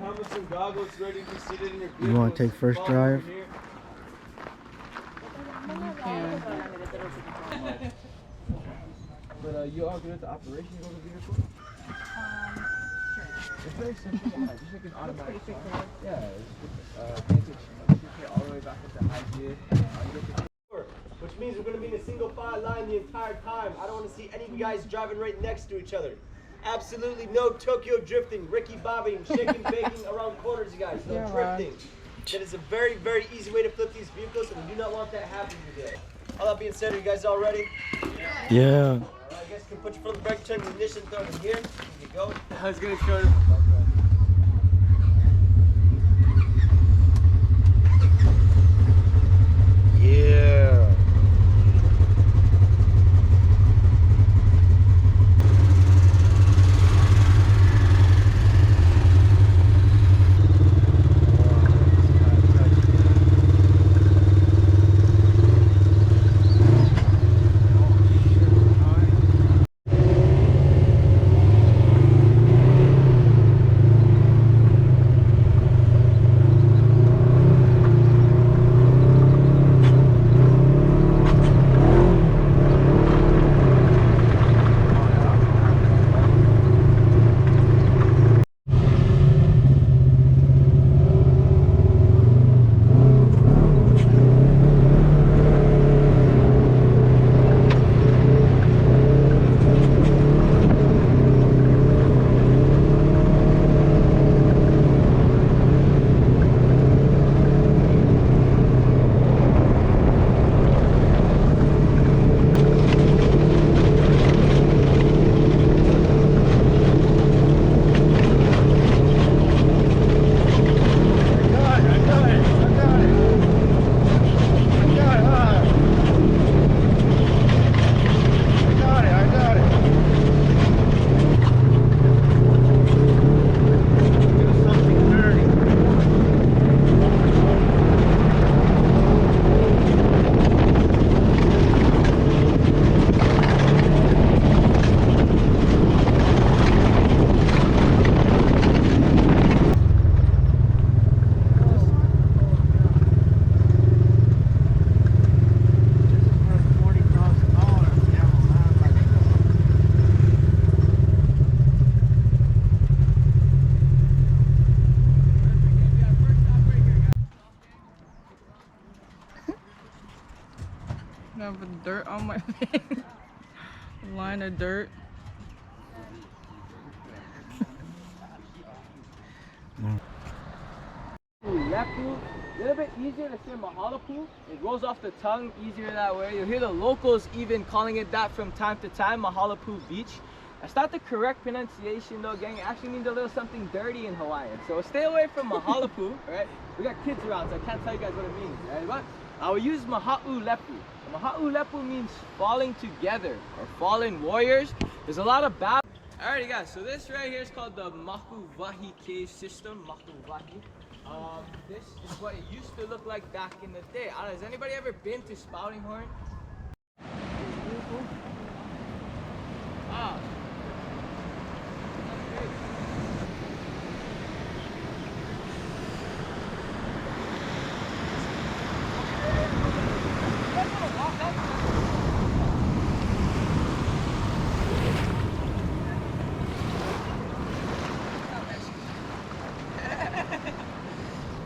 Helmets and goggles ready to be seated in your vehicle. You want to take first drive? But you all good at the operation of the vehicle? Sure. It's very simple. Yeah, just like an automatic start. Yeah, it's just all the way back into high gear. Which means we're going to be in a single file line the entire time. I don't want to see any of you guys driving right next to each other. Absolutely no Tokyo drifting, Ricky bobbing, shaking, baking around corners, you guys. No drifting. That is a very, very easy way to flip these vehicles, and we do not want that happening today. All that being said, are you guys all ready? Yeah. Alright, you guys can put your foot on the brake, turn the ignition, throw it in here. Here you go. I was gonna show you. Yeah. I have dirt on my face. A line of dirt. Lepu, a little bit easier to say Mahalapu. It rolls off the tongue easier that way. You'll hear the locals even calling it that from time to time, Mahalapu Beach. That's not the correct pronunciation though, gang. It actually means a little something dirty in Hawaiian. So stay away from Mahalapu, right? We got kids around, so I can't tell you guys what it means, right? But I will use Maha'u Lepu. Maha'u Lepu means falling together or fallen warriors. There's a lot of bad. Alrighty guys, so this right here is called the Makuwahi cave system. Makuwahi. This is what it used to look like back in the day. I don't know, has anybody ever been to Spouting Horn? Ah.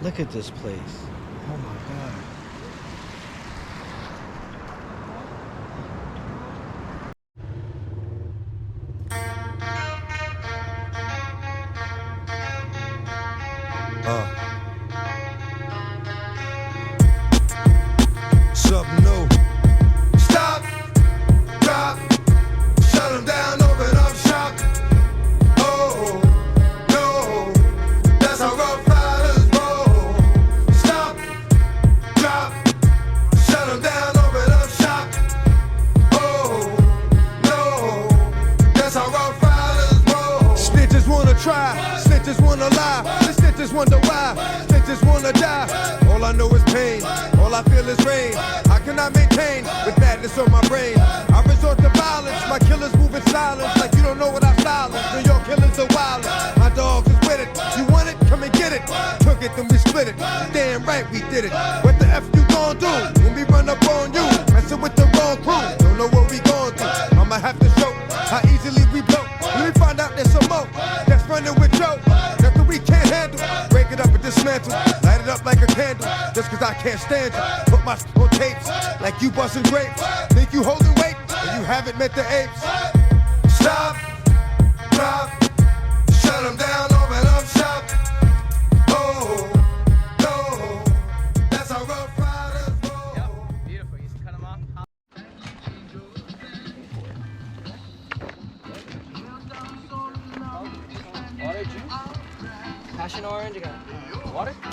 Look at this place. Oh my God. Something new. Stop, drop, shut them down, open up shop. Oh, no, that's how rough riders roll. Stop, drop, shut them down, open up shop. Oh, no, that's how rough riders roll. Snitches wanna try, snitches wanna lie, the snitches wonder why, snitches wanna die. All I know is pain. All I feel is rain. How can I maintain with madness on my brain? I resort to violence. My killers move in silence like you don't know what I'm silent. New York killers are wild. My dogs is with it. You want it? Come and get it. Took it, then we split it. Damn right we did it. What the F you gon' do when we run up on you? Messing with the wrong crew. Don't know what we gon' do. I'ma have to show how easily we blow. When we find out there's some more that's running with Joe. Nothing we can't handle. Break it up and dismantle. Light it up like a candle. Just cause I can't stand you. Put my on tapes like you busting grapes. Think you holding weight and you haven't met the apes. Stop, drop, shut them down, open up shop. Oh, no, that's how Rough Riders roll. Yep, beautiful. You just cut them off. Water, juice, passion orange. You got water. I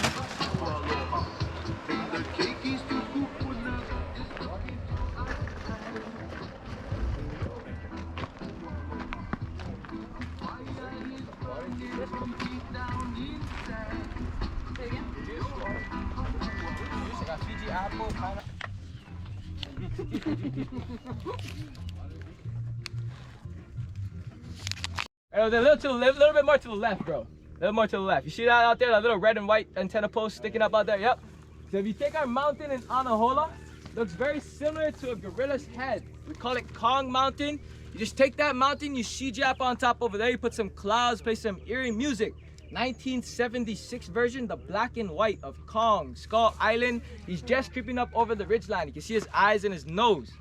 got Fiji apple, pineapple. A little bit more to the left, bro. A little more to the left. You see that out there? That little red and white antenna post sticking up out there? Yep. So if you take our mountain in Anahola, looks very similar to a gorilla's head. We call it Kong Mountain. You just take that mountain, you CGAP on top over there, you put some clouds, play some eerie music. 1976 version, the black and white of Kong, Skull Island. He's just creeping up over the ridgeline. You can see his eyes and his nose.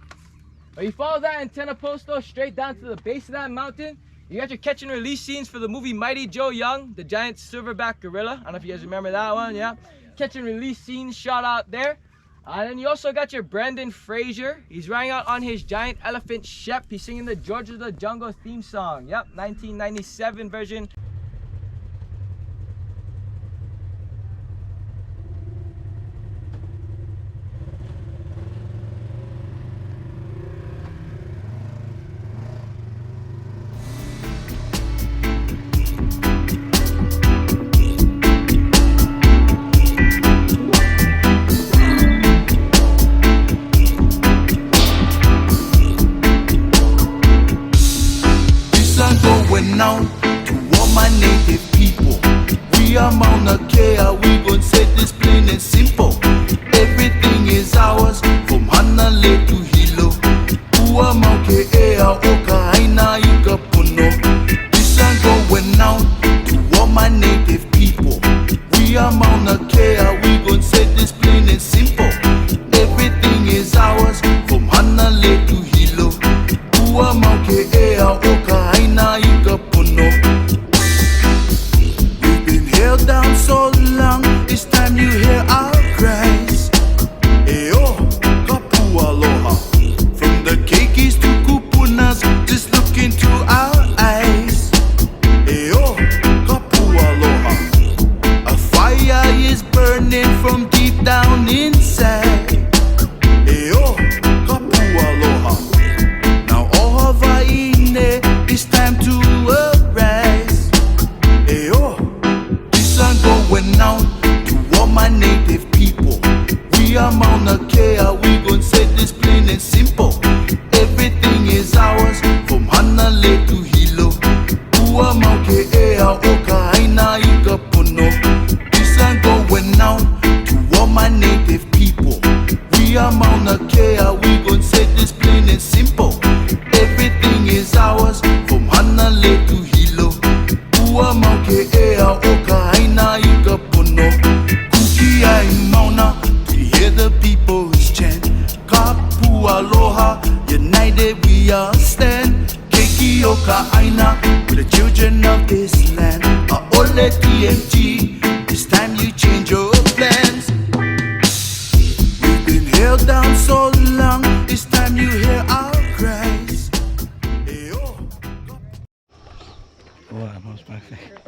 But you follow that antenna post though, straight down to the base of that mountain. You got your catch and release scenes for the movie Mighty Joe Young, the giant silverback gorilla. I don't know if you guys remember that one, yeah. Catch and release scenes shot out there. And then you also got your Brendan Fraser. He's riding out on his giant elephant Shep. He's singing the George of the Jungle theme song. Yep, 1997 version. Now to all my native people, we are Mauna Kea. We gon' say this plain and simple. Everything is ours from Hanalei to Hilo. Ua Maukea Oka Aina Ika Puno. This song going out to all my native people. We are Mauna Kea. We gon' say this plain and simple. Everything is ours from Hanalei to Hilo. Ua Maukea Oka Aina Ika Puno. We've been held down so long, it's time you hear our cries. Eo, kapu aloha. From the keikis to kupunas, just look into our eyes. Eo, kapu aloha. A fire is burning from deep down inside. Eo, kapu aloha. Now all Hawaii, it's time to arise. Ayo, this song going out to all my native people. We are Mauna Kea, we gon' say this plain and simple. Everything is ours from Hanalei to Hilo. Ua Maukea Oka Aina Ika Puno. This song going out to all my native people. We are Mauna Kea, we gon' say this plain and simple. Everything is ours from Hanalei to Hilo. Ua Maukea Oka Aina Ika Puno. Kuki ai Mauna, to hear the people's chant. Kapu aloha, united we all stand. Keiki Oka Aina, we're the children of this land. Ole TMG, it's time you change your plans. We've been held down so long, it's time you hear our cries. What? What's my favorite?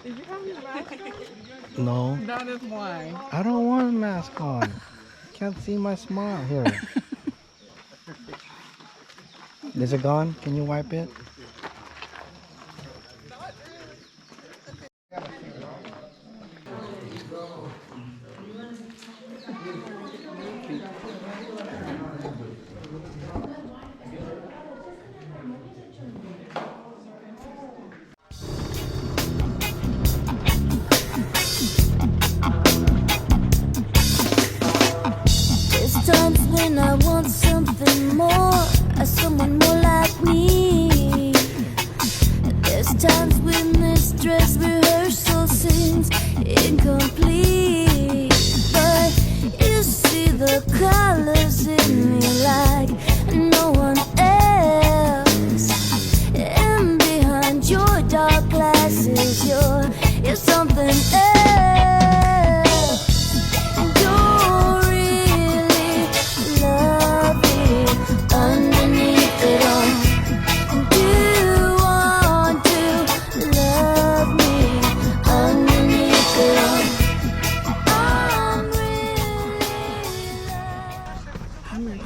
Did you have your mask on? No, That is why. I don't want a mask on. Can't see my smile here. Is it gone? Can you wipe it? There's times when I want something more, someone more like me. There's times when this dress rehearsal seems incomplete. But you see the colors in me like no one else. And behind your dark glasses, you're something else. Don't really love me underneath it all. Do you want to love me underneath it all? I'm really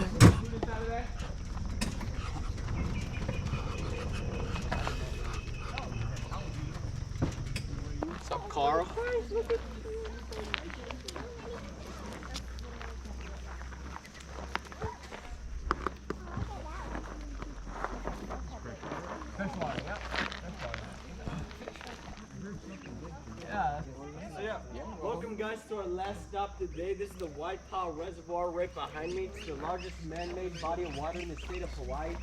What's up, Carl? Welcome guys to our last stop today. This is the White Paw Reservoir right behind me. It's the largest man-made body of water in the state of Hawaii.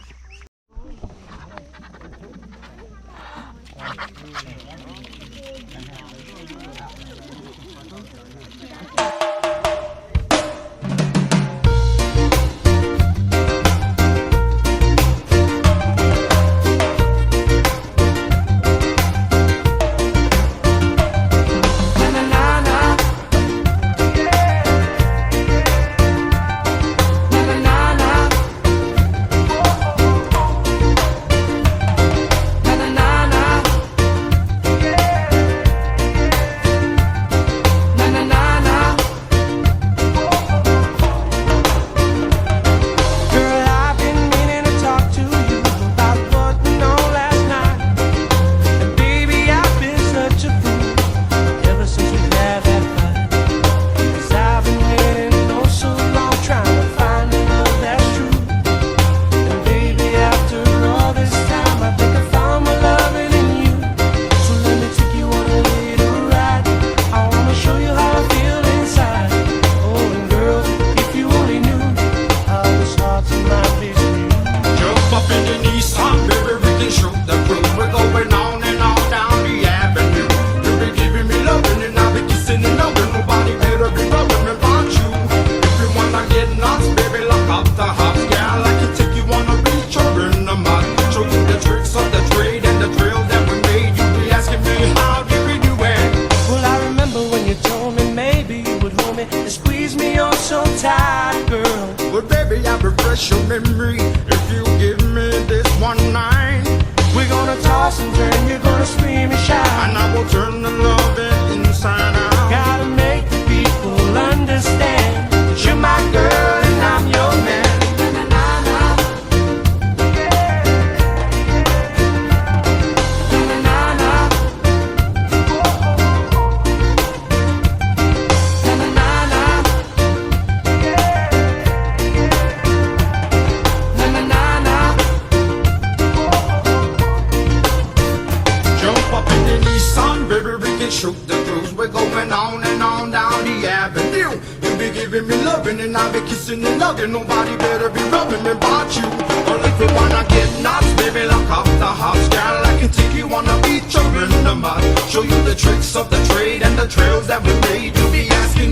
But baby, I'll refresh your memory if you give me this one night. We're gonna toss and turn, you're gonna scream and shout, and I will turn the loving inside out. Gotta make the people understand that you're my girl and I'm your man. Shoot the cruise, we're going on and on down the avenue. You be giving me loving and I'll be kissing and loving. Nobody better be rubbing me but you. Or if you wanna get nuts, baby, lock off the house, girl. I can take you on a beach or in the mud. Show you the tricks of the trade and the trails that we made. You be asking